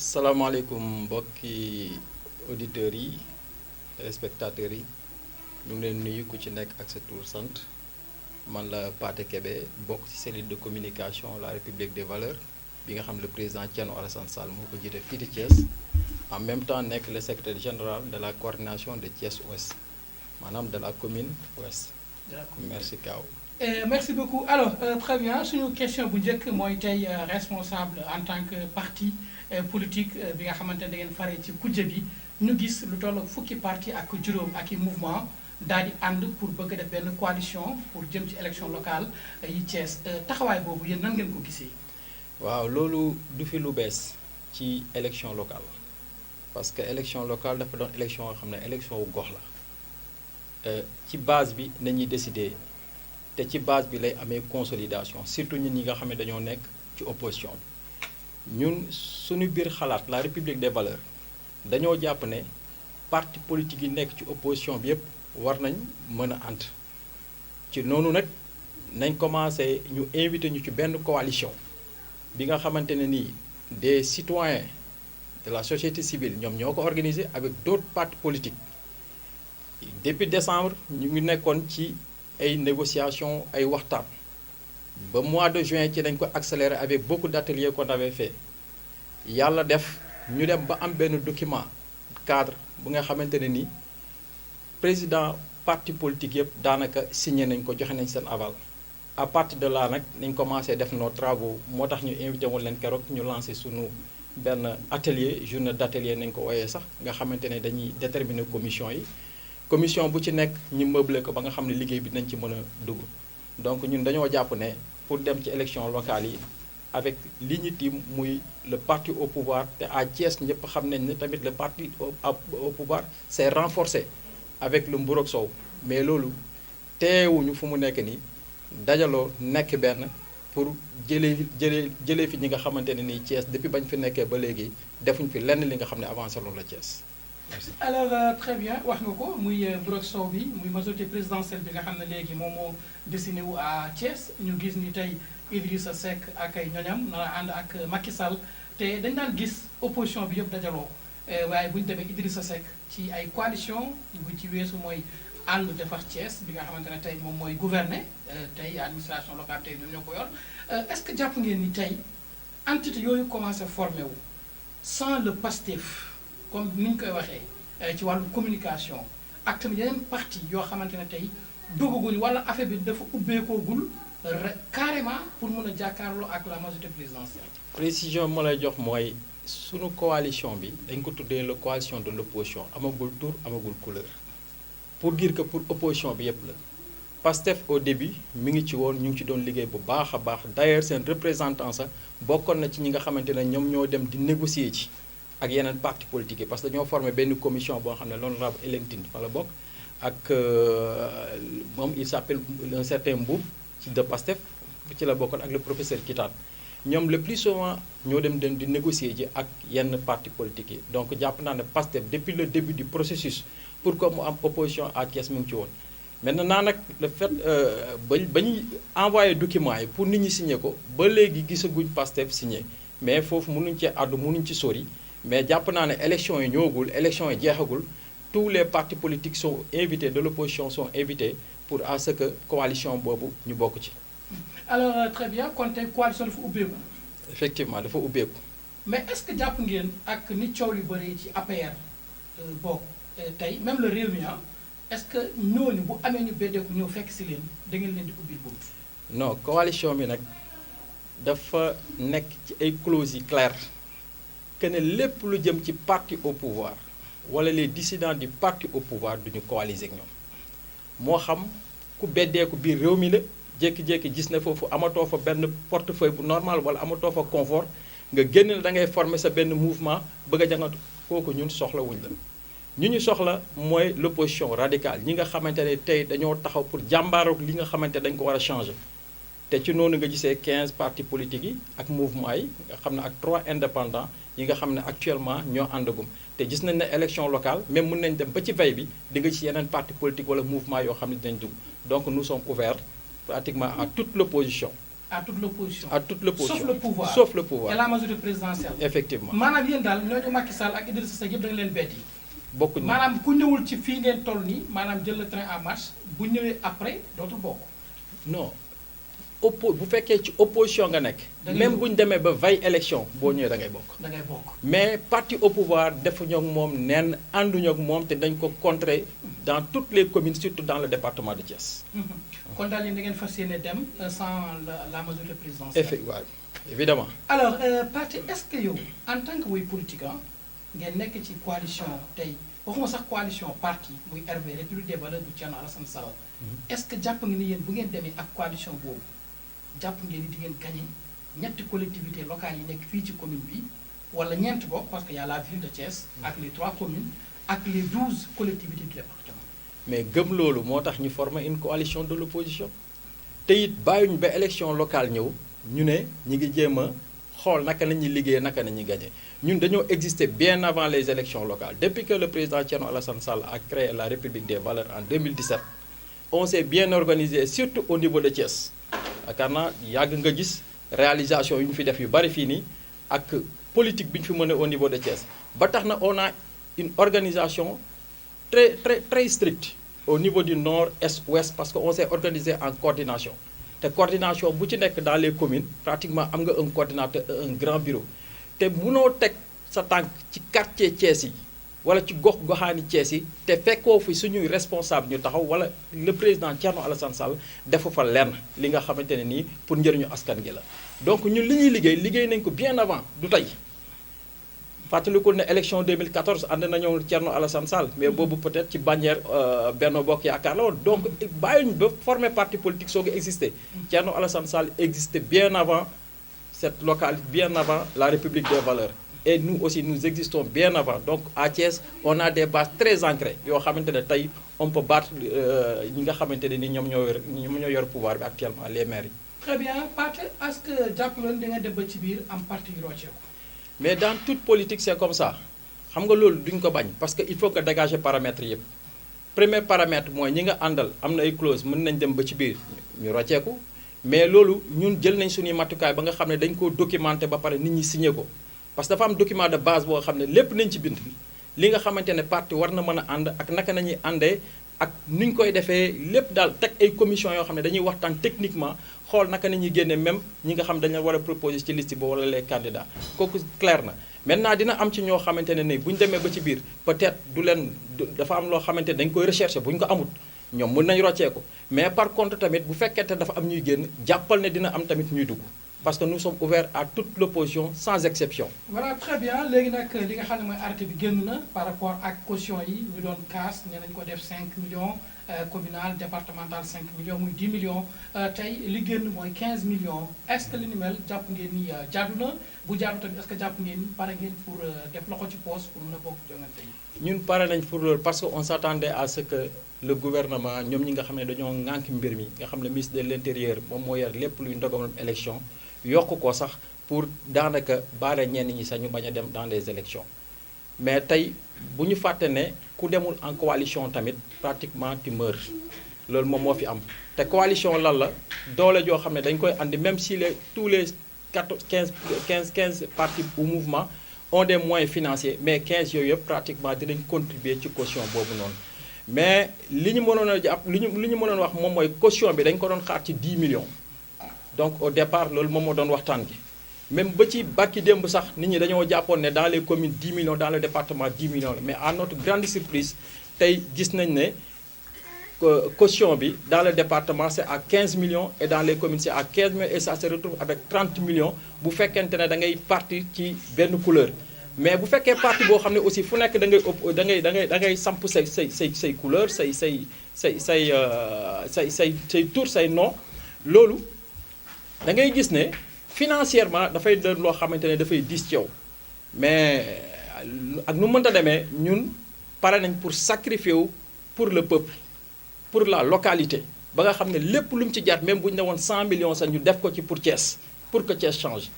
salaamaaleykum mbokki auditeurs yi téléspectateurs yi ñu ngi leen nuyu ku ci nekk ak sa tur sant man la Pathé Kébé bokk ci cellule de communication la République des valeurs bi nga xam le président Thierno Alassane Sall moo ko jiite fii di Thiès en même temps nekk le secrétaire général de la coordination de Thiès Ouest maanaam de la commune ouest. Merci Kaw. Merci beaucoup alors très bien suñu question bu njëkk mooy tey responsable en tant que parti politique bi nga xamante ne da ngeen fare ci kujje bi ñu gis lu toll fukki parti ak juróom ak i mouvement daal di ànd pour bëgg def benn coalition pour jëm ci élection locale yi Thiès taxawaay boobu yéen nan ngeen ko gisee. waaw loolu du fi lu bees ci élection locale parce que élection locale dafa doon élection yoo xam ne élection wu gox la ci base bi nañuy décider. te ci base bi lay amee consolidation surtout ñun ñi nga xam ne dañoo nekk ci opposition bi ñun suñu biir xalaat la république des valeurs dañoo jàpp ne parti politique yi nekk ci opposition bi yépp war nañ mën a ànd ci noonu nag nañ commencé ñu invité ñu ci benn coalition bi nga xamante ne nii des citoyens de la société civile ñoom ñoo ko organisé avec d'autres partis politiques depuis décembre ñu ngi nekkoon ci ay négociations ay waxtaan ba mois de juin ci dañ ko accéléré avec beaucoup d'ateliers qu'on avait fait yàlla def ñu dem ba am benn document cadre bu nga xamante ne ni président parti politique yëpp daanaka signé nañ ko joxe nañ seen aval à partir de là nag nañ commencé def nos travaux moo tax ñu invité woon leen keroog ñu lancé sunu benn atelier journée d'atelier nañ ko wooyee sax nga xamante ne dañuy déterminer commission yi commission bu ci nekk ñu meublé ko ba nga xam ne liggéey bi nañ ci mën a dugg donc ñun dañoo jàpp ne pour dem ci élection locale yi avec li ñu tiim muy le parti au pouvoir te à Thiès ñëpp xam nañ ne tamit le parti au pouvoir s'est renforcé avec le Mburok Sow mais loolu teewuñu fu mu nekk nii dajaloo nekk benn pour jëlee fi ñi nga xamante ne nii Thiès depuis bañ fi nekkee ba léegi defuñ fi lenn li nga xam ne avancé loolu la Thiès. Merci. Alors très bien wax nga ko muy Mburok Sow bi muy majorité présidentielle bi nga xam ne léegi moom moo destiné wu à Thiès ñu gis ni tey Idrissa Seck ak ay ñoñam na ànd ak Macky Sall te dañ daan gis opposition bi yëpp dajaloo waaye bu ñu demee Idrissa Seck ci ay coalition bu ci weesu mooy ànd defar Thiès bi nga xamante ne tey moom mooy gouverner tey administration locale tey ñoom ñoo ko yor est-ce que jàpp ngeen ni tey entité yooyu commencé formé wu sans le PASTEF comme ni ñu koy waxee ci wàllu communication ak tamit yeneen parti yoo xamante ne tey duggaguñu wala affaire bi dafa ubbeekoogul carrément pour mun a jàkkaarloo ak la majorité présidentielle. précision bi ma lay jox mooy sunu coalition bi dañ ko tuddee la coalition de l'opposition amagul tour amagul couleur pour dire que pour opposition bi yépp la PASTEF au début mi ngi ci woon ñu ngi ci doon liggéey bu baax a baax d'ailleurs seen représentant sax bokkoon na ci ñi nga xamante ne ñoom ñoo dem di négocier ci. ak yeneen parti politique yi parce que dañoo formé benn commission boo xam ne l'honorable Hélène Tine fa la bokk ak moom il s'appelle un certain Mboub ci de Pastef ci la bokkoon ak le professeur Kitane ñoom le plus souvent ñoo dem di négocier ji ak yenn parti politique yi donc jàpp naa ne Pastef depuis le début du processus pour que mu am opposition à Thiès mu ngi ci woon. maintenant nag le fait ba ñuy envoyé documents yi pour nit ñi signer ko ba léegi gisaguñ Pastef signé mais foofu mënuñ ci àddu mënuñ ci sori. mais jàpp naa ne élection yi ñëwagul élection yi jeexagul tous les partis politiques sont invités de l'opposition sont invités pour à ce que coalition boobu ñu bokk ci. alors très bien kon tey coalition dafa ubbeeku. effectivement dafa ubbeeku. mais est-ce que jàpp ngeen ak ni coow li bëree ci APR bokk tey même le Rewmi est-ce que ñooñu bu amee ñu beddeeku ñëw fekk si leen da ngeen leen di ubbil boobu. non coalition bi nag dafa nekk ci ay clauses yi claires. que ne lépp lu jëm ci parti au pouvoir wala les dissidents du parti au pouvoir duñu coaliser ak ñoom moo xam ku beddeeku biir réew mi la jékki-jékki gis na foofu amatoo fa benn portefeuille bu normal wala amatoo fa confort nga génn la da ngay former sa benn mouvement bëgg a jàngatu kooku ñun soxla wuñ la ñu soxla mooy l'opposition radicale ñi nga xamante ne tey dañoo taxaw pour jàmbaarook li nga xamante dañ ko war a changer te ci noonu nga gisee 15 partis politiques yi ak mouvement yi nga xam ne ak 3 indépendants yi nga xam ne actuellement ñoo àndagum te gis nañ ne élection locale même mën nañ dem ba ci veille bi di nga ci yeneen parti politique wala mouvement yoo xam ne dinañ dugg donc nous sommes ouverts pratiquement à toute l'opposition à toute l'opposition. À toute l'opposition. Sauf le pouvoir. Sauf le pouvoir. Et la majorité présidentielle. Effectivement. maanaam yéen daal ñooñu Macky Sall ak Idrissa Seck yëpp da nga leen betti. bokkuñu maanaam ku ñëwul ci fii ngeen toll nii maanaam jël le train en marche bu ñëwee après dootul bokk. non bu fekkee ci opposition nga nekk. même bu ñu demee ba veille élection boo ñëwee da ngay bokk. da ngay bokk mais parti au pouvoir defuñu ak moom neen ànduñu ak moom te dañ ko contrer dans toutes les communes surtout dans le département de Thiès. kon daal yéen da ngeen fas yéene dem sans la majorité présidentielle. waaw évidemment. alors parti est-ce que yow en tant que way politique ngeen nekk ci coalition tey waxuma sax coalition parti muy RV République des Valeurs bu Thierno Alassane Sall. est-ce que jàpp nga ni yéen bu ngeen demee ak coalition boobu jàpp ngeen ni di ngeen gagné ñetti collectivités locales yi nekk fii ci commune bi wala ñeent bokk parce que y a la ville de Thiès ak les 3 communes ak les 12 collectivités du département. mais gëm loolu moo tax ñu former une coalition de l'opposition te it bàyyuñ ba élection locale ñëw ñu ne ñi ngi jéem a xool naka la ñuy liggéey naka la ñuy gagné ñun dañoo exister bien avant les élections locales depuis que le président Thierno Alassane Sall a créé la République des Valeurs en 2017 on s'est bien organisé surtout au niveau de Thiès yaakaar naa yàgg nga gis réalisation yu ñu fi def yu bari fii nii ak politique bi ñu fi mëne au niveau de Thiès ba tax na on a une organisation très stricte au niveau du nord est ouest parce que on s'est organisé en coordination te coordination bu ci nekk dans les communes pratiquement am nga un coordinateur un grand bureau te mënoo teg sa tànk ci quartier Thiès yi wala ci goxaani Thiès yi te fekkoo fi suñuy responsable ñu taxaw wala le président Thierno Alassane Sall defu fa lenn li nga xamante ne nii pour njëriñu askan gi la donc ñun li ñuy liggéey nañ ko bien avant du tey fàttalikul ne élection 2014 ànd nañoo Thierno Alassane Sall mais boobu peut-être ci bannière Benno Bokk Yaakaar la woon donc bàyyiñu ba former parti politique soo ko existé Thierno Alassane Sall existait bien avant cette localité bien avant la République des Valeurs et nous aussi nous existons bien avant donc à Thiès on a des bases très ancrées yoo xamante ne tey on peut battre ñi nga xamante ne ni ñoom ñoo yor pouvoir bi actuellement les maires yi. très bien Pathé est-ce que jàpp leen da nga dem ba ci biir am parti yu rocceeku. mais dans toute politique c'est comme ça xam nga loolu duñ ko bañ parce que il faut que dégager paramètres yëpp premier paramètre mooy ñi nga àndal am na ay clause mën nañ dem ba ci biir ñu rocceeku mais loolu ñun jël nañ suñuy matukaay ba nga xam ne dañ koo documenter ba pare nit ñi signé ko parce que dafa am document de base boo xam ne lépp nañ ci bind li nga xamante ne parti war na mën a ànd ak naka nañuy àndee ak ni ñu koy defee lépp daal teg ay commission yoo xam ne dañuy waxtaan techniquement xool naka nañuy génne même ñi nga xam dañu war a proposer ci liste ba wala les candidats kooku clair na maintenant dina am ci ñoo xamante ne ni bu ñu demee ba ci biir peut-être du leen dafa am loo xamante ne dañ koy rechercher bu ñu ko amut ñoom mën nañ roccee ko mais par contre tamit bu fekkente dafa am ñuy génn jàppal ne dina am tamit ñuy dugg parce que nous sommes ouverts à toute l'opposition sans exception. voilà très bien léegi nag li nga xam ne mooy arrêté bi génn na par rapport ak caution yi ñu doon kaas nee nañ ko def 5 millions communal départemental 5 millions muy 10 millions tey li génn mooy 15 millions est-ce que li ni mel jàpp ngeen ni jaadu na bu jaadu tamit est-ce que jàpp ngeen ni pare ngeen pour def loxo ci poche pour mën a bokk jongante yi. ñun pare nañ pour loolu parce que on s'attendait à ce que le gouvernement ñoom ñi nga xam ne dañoo ŋànk mbir mi nga xam ne ministre de l'intérieur moom moo yor lépp luy ndogalam élection yokk ko sax pour daanaka baare ñenn ñi sax ñu bañ a dem dans des élections mais tey bu ñu fàtte ne ku demul en coalition tamit pratiquement tu meurs loolu moom moo fi am te coalition lan la doole joo xam ne dañ koy andi même si tous les 15 partis ou mouvements ont des moyens financiers mais 15 yooyu yëpp pratiquement dinañ contribuer ci caution boobu noonu mais li ñu mënoon a jàpp li ñu mënoon wax moom mooy caution bi dañ ko doon xaar ci 10 millions donc au départ loolu moom moo doon waxtaan gi même ba ci bàkki démb sax nit ñi dañoo jàppoon ne dans les communes 10 millions dans le département 10 millions la mais à notre grande surprise tey gis nañ ne caution bi dans le département c'est à 15 millions et dans les communes c'est à 15 millions et ça se retrouve avec 30 millions bu fekkente ne da ngay parti ci benn couleur mais bu fekkee parti boo xam ne aussi fu nekk da ngay samp say couleur say tour say nom loolu da ngay gis ne financièrement dafay doon loo xamante ne dafay diis ci yow mais ak nu mënta demee ñun pare nañ pour sacrifier wu pour le peuple pour la localité ba nga xam ne lépp lu mu ci jaar même bu ñu ne woon 100 millions sax ñu def ko ci pour Thiès pour que Thiès change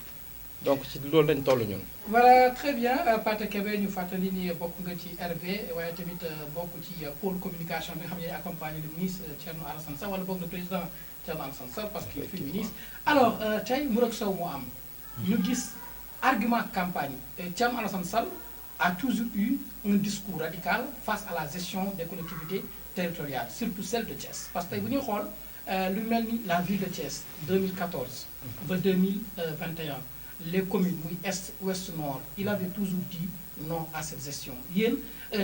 donc ci loolu lañ toll ñun. voilà très bien Pathé Kébé ñu fàttali ni bokk nga ci RV waaye tamit bokk ci pôle communication bi nga xam ne accompagné le ministre Thierno Alassane Sall wala boog le président Thierno Alassane Sall parce qu'il est féministe alors tey Mourok Sow moo am ñu gis argument campagne Thierno Alassane Sall a toujours eu un discours radical face à la gestion des collectivités territoriales surtout celle de Thiès parce que tey bu ñuy xool lu mel ni la ville de Thiès 2014 ba 2021 les communes muy est ouest nord il avait toujours dit non à cette gestion yéen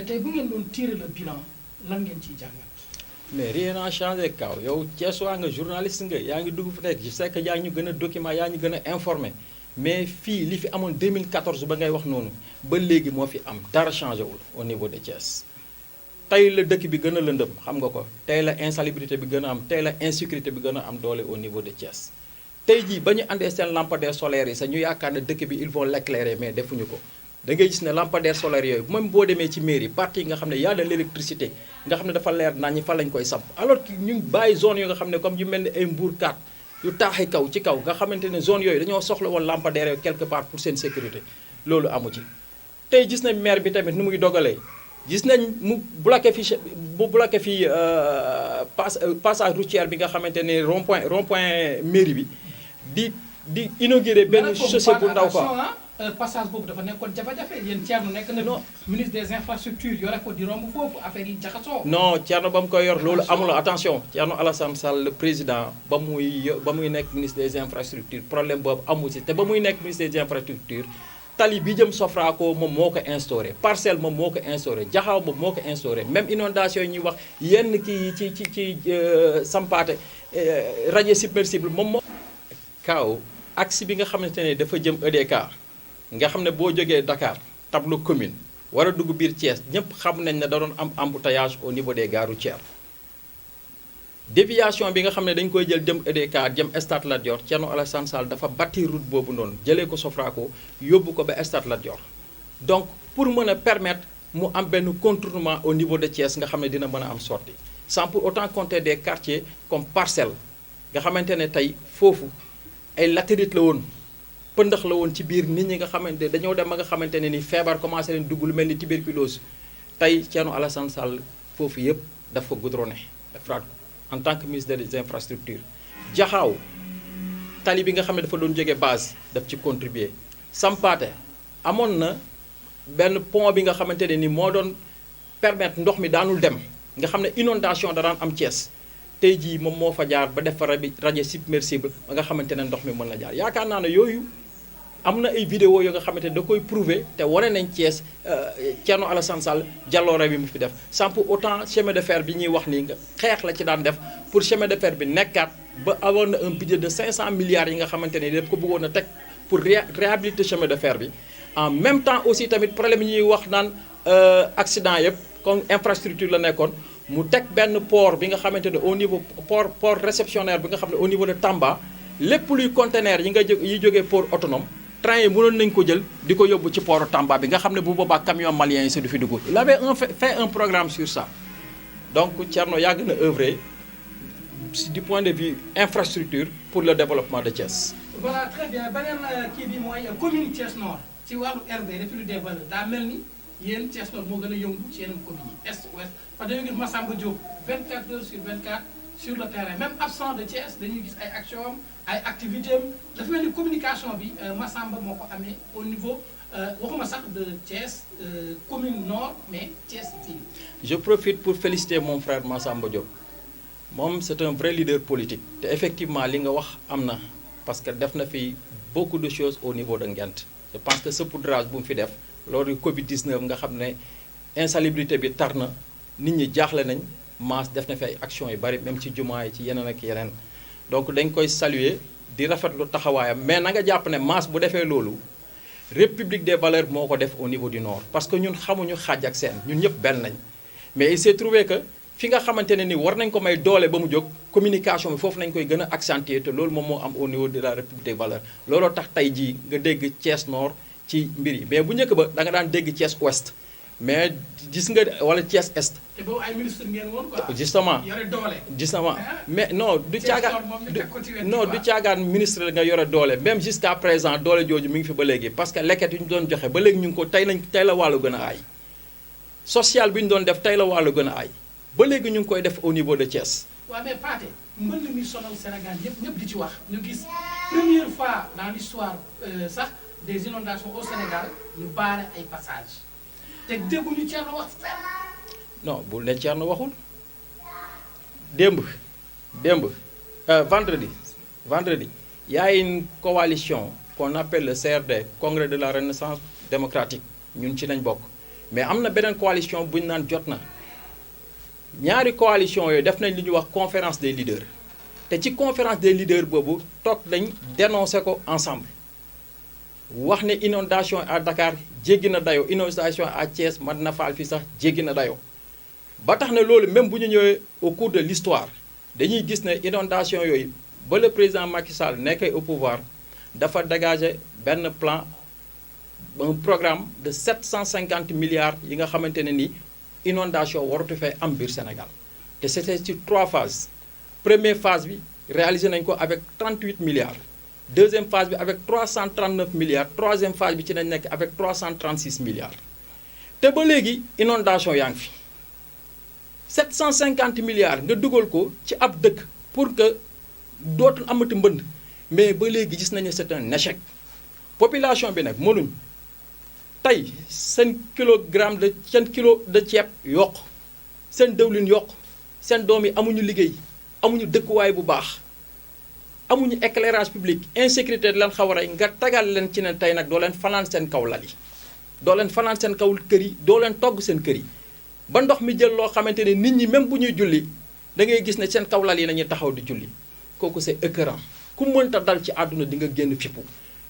tey bu ngeen doon tirer le bilan lan ngeen ciy jàngat. mais rien n'a changé Kaaw yow Thiès waa nga journaliste nga yaa ngi dugg fu nekk je sais que yaa ñu gën a document yaa ñu gën a informé mais fii li fi amoon 2014 ba ngay wax noonu ba léegi moo fi am dara changé wul au niveau de Thiès. tey la dëkk bi gën a lëndëm xam nga ko tey la insalubrité bi gën a am tey la insécurité bi gën a am doole au niveau de Thiès tey jii ba ñu andee seen lampadaires solaires yi sax ñu yaakaar ne dëkk bi ils vont l'éclairer mais defuñu ko da ngay gis ne lampadaires solaires yooyu même boo demee ci mairie partie yi nga xam ne y a de l'électricité nga xam ne dafa leer naa ñi fa lañ koy samp alors que ñu bàyyi zone yoo nga xam ne comme yu mel ni ay Mbourkat yu taaxi kaw ci kaw nga xamante ne zone yooyu dañoo soxla woon lampadaires yooyu quelque part pour seen sécurité loolu amu ci tey gis nañ maire bi tamit nu muy dogalee gis nañ mu bloqué fi passage routier bi nga xamante ne rond point mairie bi di inauguré benn chaussée bu ndaw quoi passage boobu dafa nekkoon jafe-jafe yéen Thierno nekk na ministre des infrastructures yore ko di romb foofu affaire yi jaxasoo. non Thierno ba mu koy yor loolu amuloo attention Thierno Alassane Sall le président ba muy nekk ministre des infrastructures problème boobu amul si te ba muy nekk ministre des infrastructures tali bi jëm Sofraco moom moo ko instauré parcelle moom moo ko instauré jaxaaw moom moo ko instauré même inondation yi ñuy wax yenn kii ci sampaate radier submersible moom moo Kaaw axe bi nga xamante ne dafa jëm EDK nga xam ne boo jógee Dakar tableau commune war a dugg biir Thiès ñëpp xam nañ ne da doon am embouteillage au niveau des gares routières déviation bi nga xam ne dañ koy jël jëm EDK jëm Stade Lat Dior Thierno Alassane Sall dafa bâtir route boobu noonu jëlee ko Sofraco yóbbu ko ba Stade Lat Dior donc pour mën a permettre mu am benn contournement au niveau de Thiès nga xam ne dina mën a am sortie sans pour autant compter des quartiers comme Parcelles nga xamante ne tey foofu ay latérite la woon pëndax la woon ci biir nit ñi nga xamante dañoo dem ba nga xamante ne ni feebar commencé leen dugg lu mel ni tuberculose tey Thierno Alassane Sall foofu yëpp daf ko goudronné defaraat ko en tant que ministre des infrastructures jaxaaw tali bi nga xam ne dafa doon jóge base daf ci contribuer Sampaate amoon na benn pont bi nga xamante ne ni moo doon permettre ndox mi daanul dem nga xam ne inondation da daan am Thiès tey jii moom moo fa jaar ba def fa radier submersible ba nga xamante ne ndox mi mën na jaar yaakaar naa ne yooyu am na ay vidéo yoo nga xamante ne da koy prouver te wane nañ Thiès Thierno Alassane Sall jàlloore bi mu fi def sans pour autant chemin de fer bi ñuy wax nii nga xeex la ci daan def pour chemin de fer bi nekkaat ba amoon na un budget de 500 milliards yi nga xamante ne daf ko bëggoon a teg pour réhabiliter chemin de fer bi en même temps aussi tamit problème yi ñuy wax naan accident yëpp comme infrastructure la nekkoon mu teg benn port bi nga xamante ne au niveau port réceptionnaire bi nga xam ne au niveau de Tamba lépp luy conteneur yi nga yi jógee port autonome train yi mënoon nañu ko jël di ko yóbbu ci port Tamba bi nga xam ne bu boobaa camion malien yi si du fi dugg il avait fait un programme sur ça donc Thierno yàgg na œuvrer du point de vue infrastructure pour le développement de Thiès. voilà très bien beneen kii bi mooy commune Thiès Nord ci wàllu RD République des Valeurs daa mel ni yéen Thiès Nord moo gën a yëngu ci yeneen communes yi est ouest parce que dañuy gis Massamba Diop 24 heures sur 24 sur le terrain même absent de Thiès dañuy gis ay action am ay activités am dafa mel ni communication bi Massamba moo ko amee au niveau waxuma sax de Thiès commune nord mais Thiès ville. Je profite pour féliciter mon frère Massamba Diop moom c'est un vrai leader politique te effectivement li nga wax am na parce que def na fi beaucoup de choses au niveau de Nguent je pense que saupoudrage bu mu fi def loolu Covid 19 nga xam ne insalubrité bi tar na nit ñi jaaxle nañ Mass def na fi ay actions yu bari même ci jumaa yi ci yeneen ak yeneen donc dañ koy saluer di rafetlu taxawaayam mais na nga jàpp ne Mass bu defee loolu République des Valeurs moo ko def au niveau du nord parce que ñun xamuñu xaaj ak seen ñun ñëpp benn nañ mais il s'est trouvé que fi nga xamante ne ni war nañ ko may doole ba mu jóg communication bi foofu nañ koy gën a accentuer te loolu moom moo am au niveau de la République des Valeurs looloo tax tey jii nga dégg Thiès Nord ci mbir yi mais bu njëkk ba da nga daan dégg Thiès Ouest mais gis nga wala Thiès Est. te boobu ay ministre ngeen woon quoi. justement yore doole. justement mais non du caagaan ministre nga yore doole même jusqu'à présent doole jooju mi ngi fi ba léegi parce que leket yu ñu doon joxe ba léegi ñu ngi ko tey la wàllu gën a aay social bi ñu doon def tey la wàllu gën a aay ba léegi ñu ngi koy def au niveau de Thiès. waaw mais Pathé mbënd mi sonal Sénégal ñëpp di ci wax ñu gis première fois dans l'histoire sax des inondations au Sénégal ñu baare ay passages te dégguñu Thierno wax fenn. non bu ne Thierno waxul démb vendredi y a une coalition qu'on appelle le CRD Congrès de la Renaissance démocratique ñun ci lañ bokk mais am na beneen coalition bu ñu naan jot na ñaari coalition yooyu def nañ li ñuy wax conférence des leaders te ci conférence des leaders boobu toog nañ dénoncé ko ensemble wax ne inondation à Dakar jéggi na dayoo inondation à Thiès Madina Fall fii sax jéggi na dayoo ba tax na loolu même bu ñu ñëwee au cours de l'histoire dañuy gis ne inondation yooyu ba le président Macky Sall nekkee au pouvoir dafa dégager benn plan un programme de 750 milliards yi nga xamante ne ni inondation waratu fee am biir Sénégal te c'était sur 3 phases première phase bi réalisé nañ ko avec 38 milliards deuxième phase bi avec 339 milliards troisième phase bi ci nañ nekk avec 336 milliards te ba léegi inondation yaa ngi fi 750 milliards nga dugal ko ci ab dëkk pour que dootul amati mbënd mais ba léegi gis nañu c'est un échec population bi nag mënuñ tey seen kilo de ceeb yokk seen dëwlin yokk seen doom yi amuñu liggéey amuñu dëkkuwaay bu baax amuñu éclairage public insécurité di leen xaw a rey nga tagal leen ci ne tey nag doo leen fanaan seen kaw lal yi doo leen fanaan seen kaw kër yi doo leen togg seen kër yi ba ndox mi jël loo xamante ne nit ñi même bu ñuy julli da ngay gis ne seen kaw lal yi nañuy taxaw di julli kooku c'est écœurant ku mënta dal ci àdduna di nga génn fippu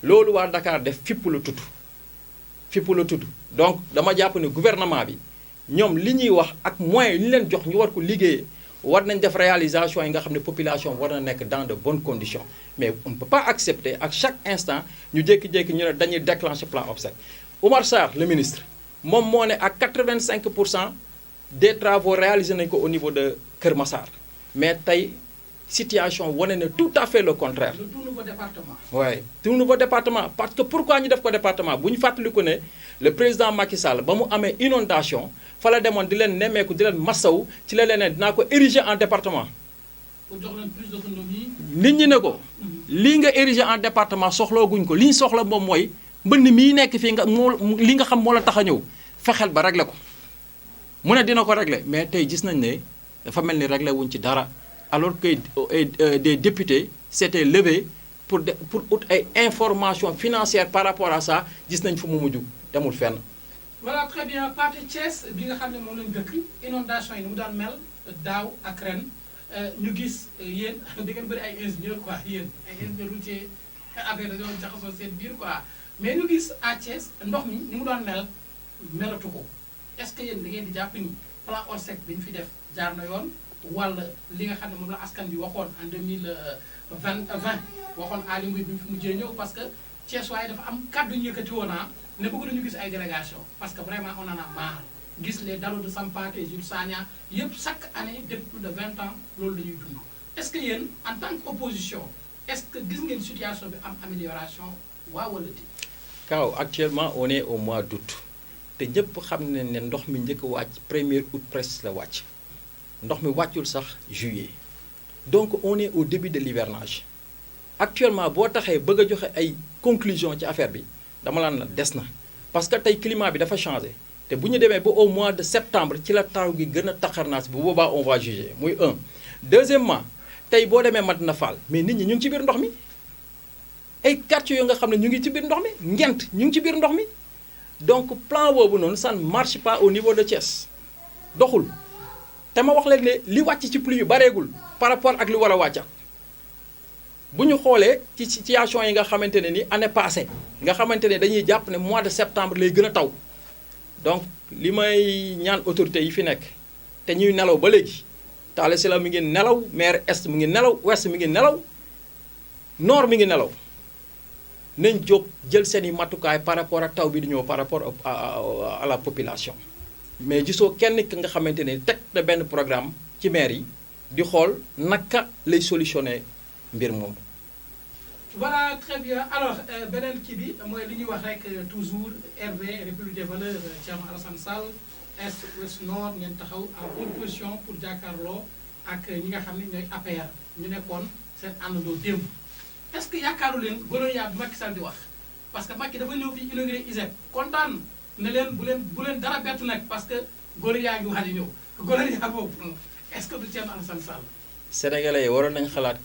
loolu waa Dakar def fippu la tudd donc dama jàpp ne gouvernement bi ñoom li ñuy wax ak moyens yu ñu leen jox ñu war ko liggéeyee war nañ def réalisation yi nga xam ne population war na nekk dans de bonnes conditions mais on ne peut pas accepter à chaque instant ñu jékki-jékki ñu ne dañuy déclencher plan Orsec. Oumar Sarr le ministre moom moo ne ak 85% des travaux réalisés nañ ko au niveau de Kër Massar mais tey situation wane na tout à fait le contraire. le tout nouveau département. waaye tout nouveau département parce que pourquoi ñu def ko département bu ñu fàttaliku ne le président Macky Sall ba mu amee inondation fa la demoon di leen nemmeeku di leen massaw ci la leen dinaa ko ériger en département. pour jox leen plus d'autonomie. nit ñi ne ko. lii nga ériger en département soxlooguñ ko li ñu soxla moom mooy mbënn mii nekk fii nga moo li nga xam moo la tax a ñëw fexeel ba régler ko mu ne dina ko régler mais tey gis nañ ne dafa mel ni régler wuñ ci dara. alors que des députés s'étaient levés pour ut ay informations financières par rapport à ça gis nañ fu mu mujj demul fenn. voilà très bien Pathé Thiès bi nga xam ne moom lañu dëkk inondation yi ni mu daan mel daaw ak ren ñu gis yéen da ngeen bëri ay ingénieurs quoi yéen ay ingénieurs routiers affaire dañoo jaxasoo seen biir quoi mais ñu gis à Thiès ndox mi ni mu doon melatu ko est-ce que yéen da ngeen di jàpp ni plan Orsec bi ñu fi def jaar na yoon. wala li nga xam ne moom la askan bi waxoon en 2020 waxoon Aly Ngouille bi mu fi mujjee ñëw parce que Thiès waaye dafa am kàddu ñu yëkkati woon ne bëgg nañu gis ay délégation parce que vraiment on en a marre gis les Dallo de Sampaté Jules Sagna yëpp chaque année depuis plus de 20 ans loolu la ñuy dund est-ce que yéen en tant que opposition est-ce que gis ngeen situation bi am amélioration waaw wala di Kaaw actuellement on est au mois d'août te ñëpp xam ne ne ndox mi njëkk a wàcc 1er août presque la wàcc ndox mi wàccul sax juillet donc on est au début de l'hivernage actuellement boo taxee bëgg a joxe ay conclusion ci affaire bi dama laan la des na parce que tey climat bi dafa changé te bu ñu demee ba au mois de septembre ci la taw gi gën a taxarnaas bu boobaa on va juger muy un deuxièmement tey boo demee Madina Fall mais nit ñi ñu ngi ci biir ndox mi ay quartiers yoo nga xam ne ñu ngi ci biir ndox mi Ngent ñu ngi ci biir ndox mi donc plan boobu noonu ça ne marche pas au niveau de Thiès doxul te ma wax leen ne li wàcc ci pluie yu bareegul par rapport ak li war a wàccaat bu ñu xoolee ci situation yi nga xamante ne ni année passée nga xamante ne dañuy jàpp ne mois de septembre lay gën a taw donc li may ñaan autorités yi fi nekk te ñuy nelaw ba léegi Talla Sylla mi ngi nelaw maire est mi ngi nelaw ouest mi ngi nelaw nord mi ngi nelaw nañ jóg jël seen i matukaay par rapport ak taw bi di ñëw par rapport à la population mais gisoo kenn ki nga xamante ne teg na benn programme ci maire yi di xool naka lay solutionner mbir moom. voilà très bien alors beneen kii bi mooy li ñuy wax rek toujours RV République des valeurs Thierno Alassane Sall est ouest nord ngeen taxaw en bonne position pour jàkkaarloo ak ñi nga xam ne ñooy APR ñu nekkoon seen àndandoo démb est-ce que yaakaaru leen Gloria bi Macky Sall di wax parce que Macky dafa ñëw fi inauguré ISEP kontaan ne leen bu leen dara bett nag parce que Gloria ngi waaj a ñëw Gloria boobu est-ce que du Thierno Alassane Sall. Sénégalais yi waroon nañ xalaat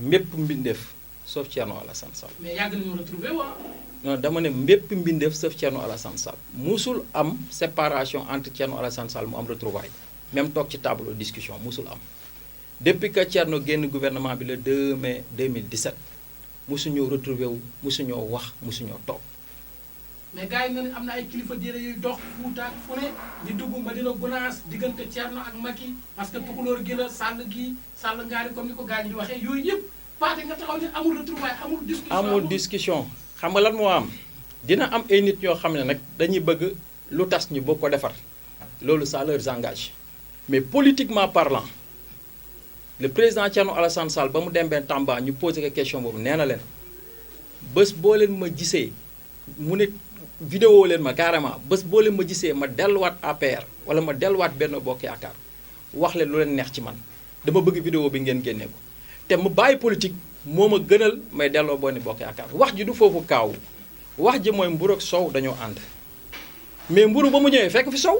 mbépp mbindeef sauf Thierno Alassane Sall. mais yàgg nañu retrouvé waa. non dama ne mbépp mbindeef sauf Thierno Alassane Sall musul am séparation entre Thierno Alassane Sall mu am retrouvaille même toog ci table discussion musul am depuis que Thierno génn gouvernement bi le 2 mai 2017 musuñoo retrouvé wu musuñoo wax musuñoo toog. mais gars yi am na ay kilifa diine yuy dox Fuuta ak fu ne di dugg Madina Gunaas diggante Thierno ak Macky parce que tukulóor gi la Sall gi Sall ngaari comme ni ko gars yi di waxee yooyu yëpp paate nga taxaw ni amul retrouvaille amul discussion. amul discussion xam nga lan moo am dina am ay nit ñoo xam ne nag dañuy bëgg lu tas ñu bëgg ko defar loolu ça leur engage mais politiquement parlant le président Thierno Alassane Sall ba mu demee Tamba ñu posé ko question boobu nee na leen bés boo leen ma gisee mu ne vidéo leen ma carrément bés boo leen ma gisee ma delluwaat APR wala ma delluwaat Benno Bokk Yaakaar wax leen lu leen neex ci man dama bëgg vidéo bi ngeen génnee ko te mu bàyyi politique moo ma gënal may delloo Benno Bokk Yaakaar wax ji du foofu kaaw wax ji mooy mburu ak soow dañoo ànd mais mburu ba mu ñëwee fekk fi soow.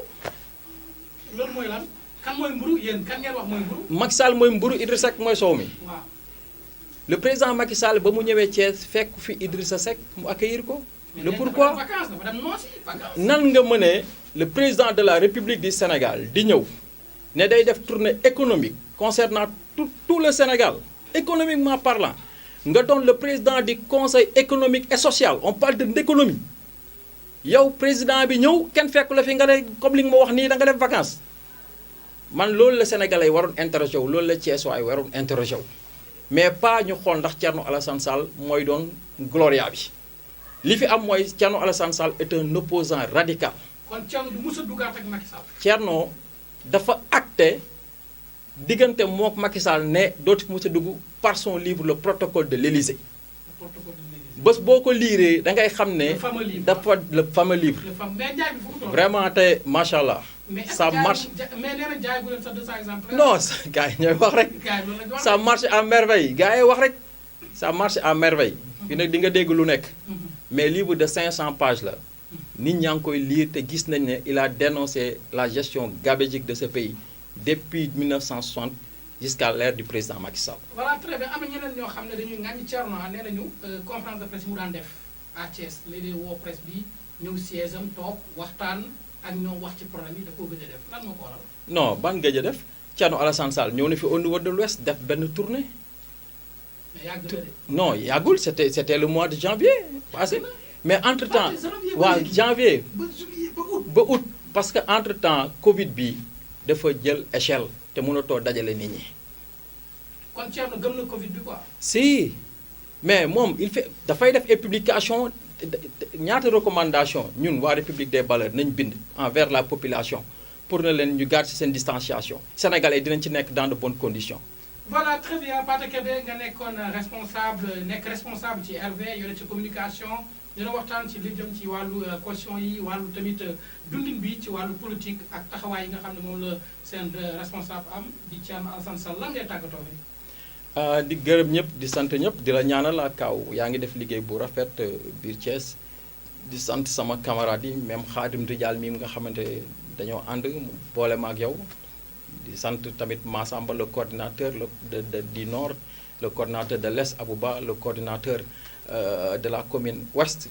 loolu mooy lan kan mooy mburu yéen kan ngeen wax mooy mburu. Macky Sall mooy mburu Idrissa Seck mooy soow mi. waaw le président Macky Sall ba mu ñëwee Thiès fekk fi Idrissa Seck mu accueillir ko. le pourquoi nan nga mënee le président de la République du Sénégal di ñëw ne day def tournée économique concernant tout le Sénégal économiquement parlant nga doon le président du conseil économique et social on parle de l'économie yow président bi ñëw kenn fekk la fi nga ne comme li nga ma wax nii da nga def vacances man loolu la Sénégalais yi waroon interroger wu loolu la Thiès waay waroon interroger wu mais pas ñu xool ndax Thierno Alassane Sall mooy doon Gloria bi. li fi am mooy Thierno Alassane Sall est un opposant radical. kon Thierno du mës a duggaat ak Macky Sall. Thierno dafa acté diggante mook Macky Sall ne dootu fi mës a dugg par son livre le protocole de l'Élysée. le protocole de l'Élysée. bés boo ko liiree da ngay xam ne. le fameux livre dafa le fameux livre. mais jaay bi fu mu toll. vraiment tey macha allah. ça marche mais nee na jaay bu leen sax 200 exemplaires. non gars yi ñooy wax rek. gars yi loolu la ñu wax ça marche à merveille gars yi wax rek. ça marche à merveille. fi nag di nga dégg lu nekk. mais livre de 500 pages la nit ñaa ngi koy lire te gis nañ ne il a dénoncé la gestion gabégique de ce pays depuis 1960 jusqu'à l'ère du président Macky Sall. voilà très bien am na ñeneen ñoo xam ne dañuy ŋàññi Thierno nee nañu conférence de presse mu daan def à Thiès léeg-léeg woo presse bi ñëw siège am toog waxtaan ak ñoom wax ci problème yi da koo gëj a def lan moo ko waral. non ban gëj a def Thierno Alassane Sall ñëw na fi au niveau de l'Ouest def benn tournée. mais yàgg na de. non yàggul c'était le mois de janvier passé mais entre temps waaw janvier ba juillet ba août. ba août parce que entre temps Covid bi dafa jël échelle te mënatoo dajale nit ñi. kon Thierno gëm na Covid bi quoi. si mais moom il fait dafay def ay publication ñaata recommandation ñun waa République des valeurs nañ bind envers la population pour ne leen ñu garder seen distanciation sénégalais dinañ ci nekk dans de bonnes conditions. voilà très bien Pathé Kébé nga nekkoon responsable ci RV yore ci communication dina waxtaan ci li jëm ci wàllu caution yi wàllu tamit dundin bi ci wàllu politique ak taxawaay yi nga xam ne moom la seen responsable am di Thierno Alassane Sall lan ngay tàggatoo bi. di gërëm ñëpp di sant ñëpp di la ñaanal ak kaw yaa ngi def liggéey bu rafet biir Thiès di sant sama camarade yi même Khadim Rijal mi nga xamante dañoo ànd boole ma ak yow. di sant tamit Massamba le coordinateur du nord le coordinateur de l'est Abouba le coordinateur de la commune ouest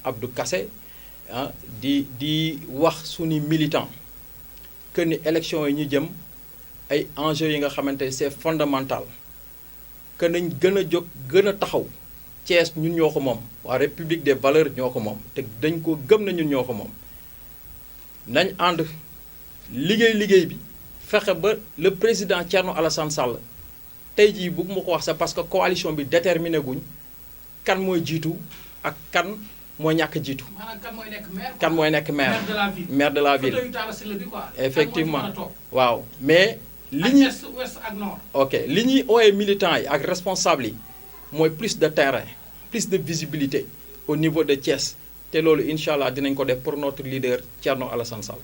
Abdou Kassé ah di wax suñu militant que ni élection yi ñu jëm ay enjeux yi nga xamante ne c'est fondamental que nañ gën a jóg gën a taxaw Thiès ñun ñoo ko moom waa République des valeurs ñoo ko moom te dañ ko gëm na ñun ñoo ko moom nañ ànd liggéey bi fexe ba le président Thierno Alassane Sall tey jii bëgg ma ko wax sax parce que coalition bi déterminé guñ kan mooy jiitu ak kan mooy ñàkk jiitu. maanaam kan mooy nekk maire. kan mooy nekk maire maire de la ville. maire de la ville fauteuil Talla Sylla bi quoi. effectivement kan moo ci mën a toog. waaw mais. li ñuy ak ouest ak nord. ok li ñuy ooyee militants yi ak responsables yi mooy plus de terrain plus de visibilité au niveau de Thiès te loolu incha allah dinañ ko def pour notre leader Thierno Alassane Sall.